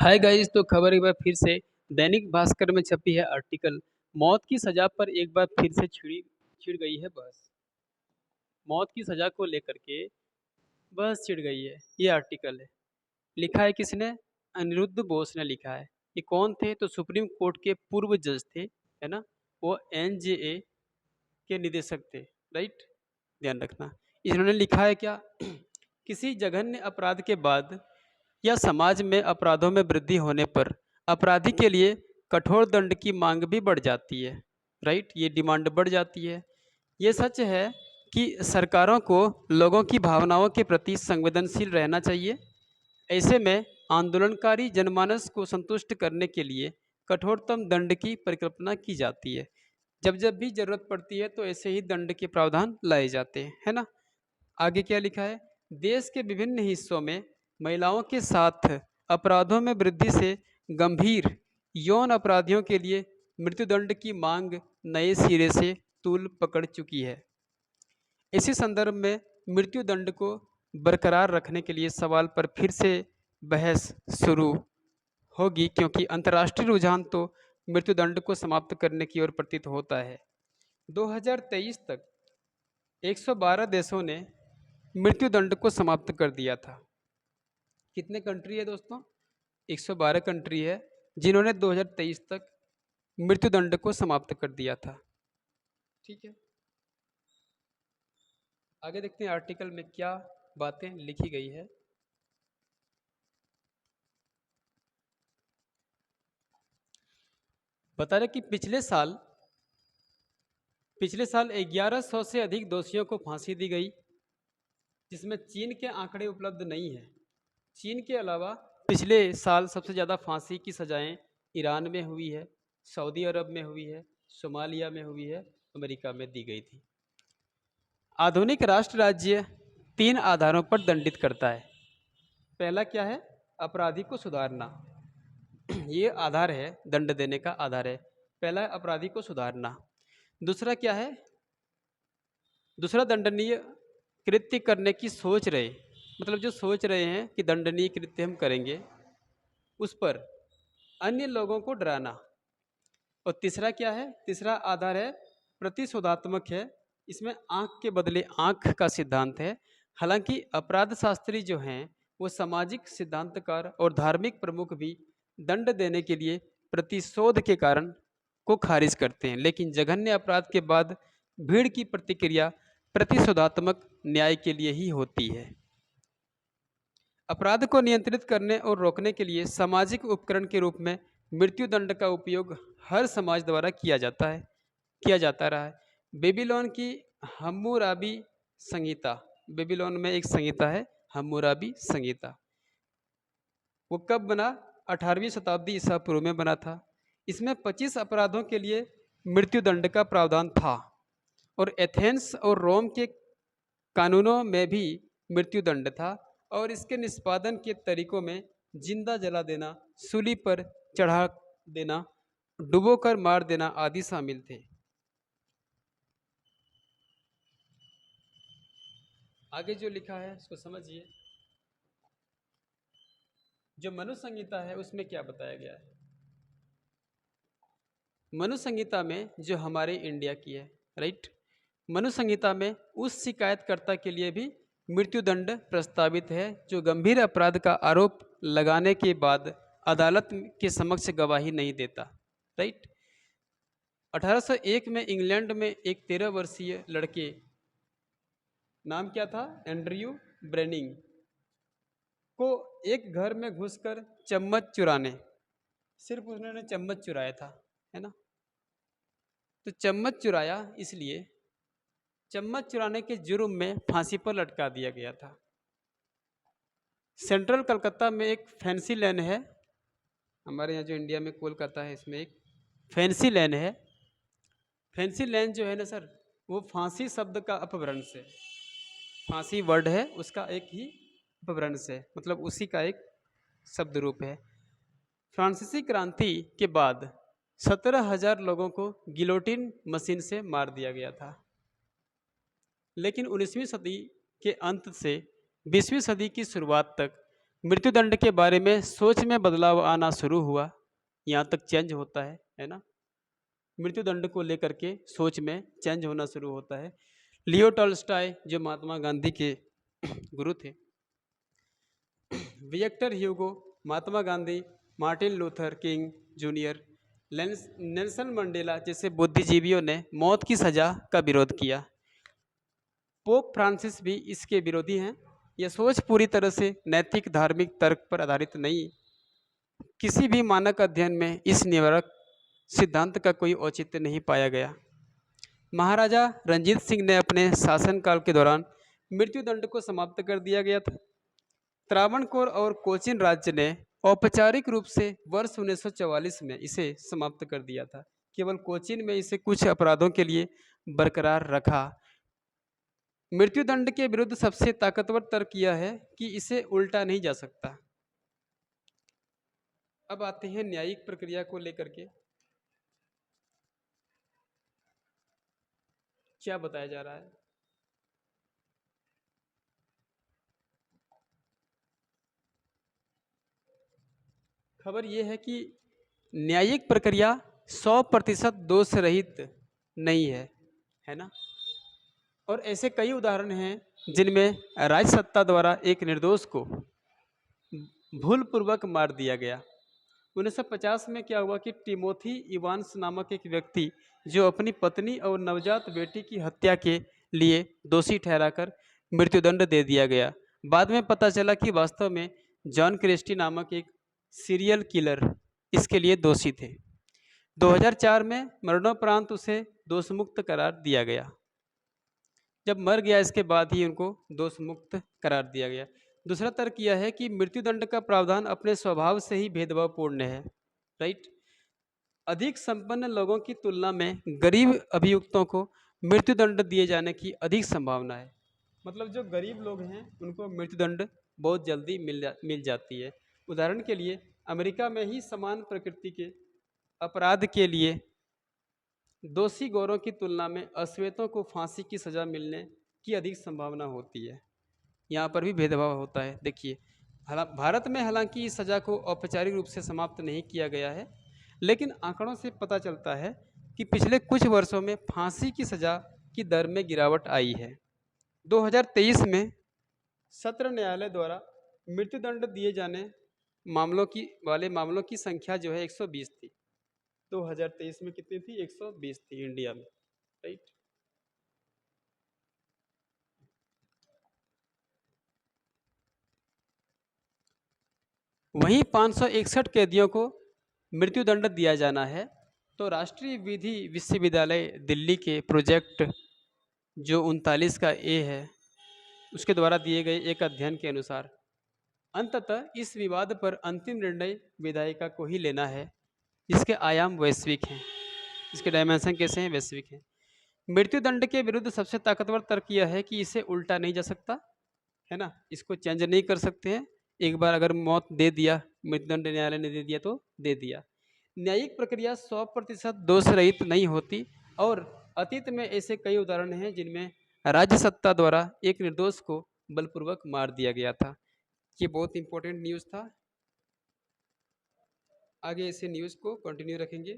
Hi guys. तो खबर एक बार फिर से दैनिक भास्कर में छपी है आर्टिकल। मौत की सजा पर एक बार फिर से छिड़ गई है बहस। मौत की सजा को लेकर के बहस छिड़ गई है, ये आर्टिकल है। लिखा है किसने? अनिरुद्ध बोस ने लिखा है। ये कौन थे? तो सुप्रीम कोर्ट के पूर्व जज थे, है ना। वो एनजेए के निदेशक थे, राइट। ध्यान रखना। इन्होंने लिखा है क्या? किसी जघन्य अपराध के बाद या समाज में अपराधों में वृद्धि होने पर अपराधी के लिए कठोर दंड की मांग भी बढ़ जाती है, राइट। ये डिमांड बढ़ जाती है। ये सच है कि सरकारों को लोगों की भावनाओं के प्रति संवेदनशील रहना चाहिए। ऐसे में आंदोलनकारी जनमानस को संतुष्ट करने के लिए कठोरतम दंड की परिकल्पना की जाती है। जब जब भी जरूरत पड़ती है तो ऐसे ही दंड के प्रावधान लाए जाते हैं, है ना। आगे क्या लिखा है? देश के विभिन्न हिस्सों में महिलाओं के साथ अपराधों में वृद्धि से गंभीर यौन अपराधियों के लिए मृत्युदंड की मांग नए सिरे से तूल पकड़ चुकी है। इसी संदर्भ में मृत्युदंड को बरकरार रखने के लिए सवाल पर फिर से बहस शुरू होगी, क्योंकि अंतर्राष्ट्रीय रुझान तो मृत्युदंड को समाप्त करने की ओर प्रतीत होता है। 2023 तक 112 देशों ने मृत्युदंड को समाप्त कर दिया था। कितने कंट्री है दोस्तों? 112 कंट्री है जिन्होंने 2023 तक मृत्युदंड को समाप्त कर दिया था। ठीक है, आगे देखते हैं आर्टिकल में क्या बातें लिखी गई है। बता रहे कि पिछले साल 1100 से अधिक दोषियों को फांसी दी गई, जिसमें चीन के आंकड़े उपलब्ध नहीं है। चीन के अलावा पिछले साल सबसे ज़्यादा फांसी की सजाएं ईरान में हुई है, सऊदी अरब में हुई है, सोमालिया में हुई है, अमेरिका में दी गई थी। आधुनिक राष्ट्र राज्य 3 आधारों पर दंडित करता है। पहला क्या है? अपराधी को सुधारना। ये आधार है, दंड देने का आधार है। पहला है अपराधी को सुधारना। दूसरा क्या है? दूसरा दंडनीय कृत्य करने की सोच रहे, मतलब जो सोच रहे हैं कि दंडनीय कृत्य हम करेंगे, उस पर अन्य लोगों को डराना। और तीसरा क्या है? तीसरा आधार है प्रतिशोधात्मक है। इसमें आंख के बदले आंख का सिद्धांत है। हालांकि अपराध शास्त्री जो हैं वो सामाजिक सिद्धांतकार और धार्मिक प्रमुख भी दंड देने के लिए प्रतिशोध के कारण को खारिज करते हैं, लेकिन जघन्य अपराध के बाद भीड़ की प्रतिक्रिया प्रतिशोधात्मक न्याय के लिए ही होती है। अपराध को नियंत्रित करने और रोकने के लिए सामाजिक उपकरण के रूप में मृत्युदंड का उपयोग हर समाज द्वारा किया जाता रहा है। बेबीलोन की हम्मुराबी संहिता, बेबीलोन में एक संहिता है हम्मुराबी संहिता। वो कब बना? 18वीं शताब्दी ईसा पूर्व में बना था। इसमें 25 अपराधों के लिए मृत्युदंड का प्रावधान था, और एथेंस और रोम के कानूनों में भी मृत्युदंड था, और इसके निष्पादन के तरीकों में जिंदा जला देना, सूली पर चढ़ा देना, डुबोकर मार देना आदि शामिल थे। आगे जो लिखा है उसको समझिए। जो मनु संहिता है उसमें क्या बताया गया है? मनु संहिता में जो हमारे इंडिया की है, राइट, मनु संहिता में उस शिकायतकर्ता के लिए भी मृत्युदंड प्रस्तावित है जो गंभीर अपराध का आरोप लगाने के बाद अदालत के समक्ष गवाही नहीं देता, राइट। 1801 में इंग्लैंड में एक 13 वर्षीय लड़के, नाम क्या था? एंड्रयू ब्रेनिंग, को एक घर में घुसकर चम्मच चुराने, सिर्फ उन्होंने चम्मच चुराया था, है ना। तो चम्मच चुराया, इसलिए चम्मच चुराने के जुर्म में फांसी पर लटका दिया गया था। सेंट्रल कलकत्ता में एक फैंसी लेन है, हमारे यहाँ जो इंडिया में कोलकाता है इसमें एक फैंसी लेन है। फैंसी लेन जो है ना सर, वो फांसी शब्द का अपभ्रंश है। फांसी वर्ड है उसका एक ही अपभ्रंश है, मतलब उसी का एक शब्द रूप है। फ्रांसीसी क्रांति के बाद 17,000 लोगों को गिलोटिन मशीन से मार दिया गया था, लेकिन 19वीं सदी के अंत से 20वीं सदी की शुरुआत तक मृत्युदंड के बारे में सोच में बदलाव आना शुरू हुआ, यहाँ तक चेंज होता है ना। मृत्युदंड को लेकर के सोच में चेंज होना शुरू होता है। लियो टॉल्स्टॉय जो महात्मा गांधी के गुरु थे, Victor Hugo, Mahatma Gandhi, Martin Luther King Junior, Nelson Mandela जैसे बुद्धिजीवियों ने मौत की सजा का विरोध किया। पोप फ्रांसिस भी इसके विरोधी हैं। यह सोच पूरी तरह से नैतिक धार्मिक तर्क पर आधारित नहीं। किसी भी मानक अध्ययन में इस निवारक सिद्धांत का कोई औचित्य नहीं पाया गया। महाराजा रंजीत सिंह ने अपने शासनकाल के दौरान मृत्युदंड को समाप्त कर दिया गया था। त्रावणकोर और कोचीन राज्य ने औपचारिक रूप से वर्ष 1944 में इसे समाप्त कर दिया था। केवल कोचीन में इसे कुछ अपराधों के लिए बरकरार रखा। मृत्युदंड के विरुद्ध सबसे ताकतवर तर्क यह है कि इसे उल्टा नहीं जा सकता। अब आते हैं न्यायिक प्रक्रिया को लेकर के क्या बताया जा रहा है। खबर यह है कि न्यायिक प्रक्रिया 100% दोष रहित नहीं है ना। और ऐसे कई उदाहरण हैं जिनमें राज सत्ता द्वारा एक निर्दोष को भूलपूर्वक मार दिया गया। 1950 में क्या हुआ कि टिमोथी इवांस नामक एक व्यक्ति जो अपनी पत्नी और नवजात बेटी की हत्या के लिए दोषी ठहराकर मृत्युदंड दे दिया गया। बाद में पता चला कि वास्तव में जॉन क्रिस्टी नामक एक सीरियल किलर इसके लिए दोषी थे। 2004 में मरणोपरांत उसे दोषमुक्त करार दिया गया। जब मर गया इसके बाद ही उनको दोषमुक्त करार दिया गया। दूसरा तर्क यह है कि मृत्युदंड का प्रावधान अपने स्वभाव से ही भेदभावपूर्ण है। राइट। अधिक संपन्न लोगों की तुलना में गरीब अभियुक्तों को मृत्युदंड दिए जाने की अधिक संभावना है। मतलब जो गरीब लोग हैं उनको मृत्युदंड बहुत जल्दी मिल जाती है। उदाहरण के लिए अमेरिका में ही समान प्रकृति के अपराध के लिए दोषी गौरों की तुलना में अश्वेतों को फांसी की सज़ा मिलने की अधिक संभावना होती है। यहाँ पर भी भेदभाव होता है। देखिए, भारत में हालांकि इस सज़ा को औपचारिक रूप से समाप्त नहीं किया गया है, लेकिन आंकड़ों से पता चलता है कि पिछले कुछ वर्षों में फांसी की सज़ा की दर में गिरावट आई है। 2023 में सत्र न्यायालय द्वारा मृत्युदंड दिए जाने मामलों की संख्या जो है 120 थी। 2023 में कितनी थी? 120 थी इंडिया में। राइट। वहीं 561 कैदियों को मृत्युदंड दिया जाना है। तो राष्ट्रीय विधि विश्वविद्यालय दिल्ली के प्रोजेक्ट जो 39 का ए है उसके द्वारा दिए गए एक अध्ययन के अनुसार अंततः इस विवाद पर अंतिम निर्णय विधायिका को ही लेना है। इसके आयाम वैश्विक हैं, इसके डायमेंशन कैसे हैं? वैश्विक हैं। मृत्युदंड के विरुद्ध सबसे ताकतवर तर्क यह है कि इसे उल्टा नहीं जा सकता, है ना। इसको चेंज नहीं कर सकते हैं। एक बार अगर मौत दे दिया, मृत्युदंड न्यायालय ने दे दिया तो दे दिया। न्यायिक प्रक्रिया 100% दोष रहित नहीं होती और अतीत में ऐसे कई उदाहरण हैं जिनमें राज्य सत्ता द्वारा एक निर्दोष को बलपूर्वक मार दिया गया था। ये बहुत इंपॉर्टेंट न्यूज़ था। आगे इसे न्यूज़ को कंटिन्यू रखेंगे।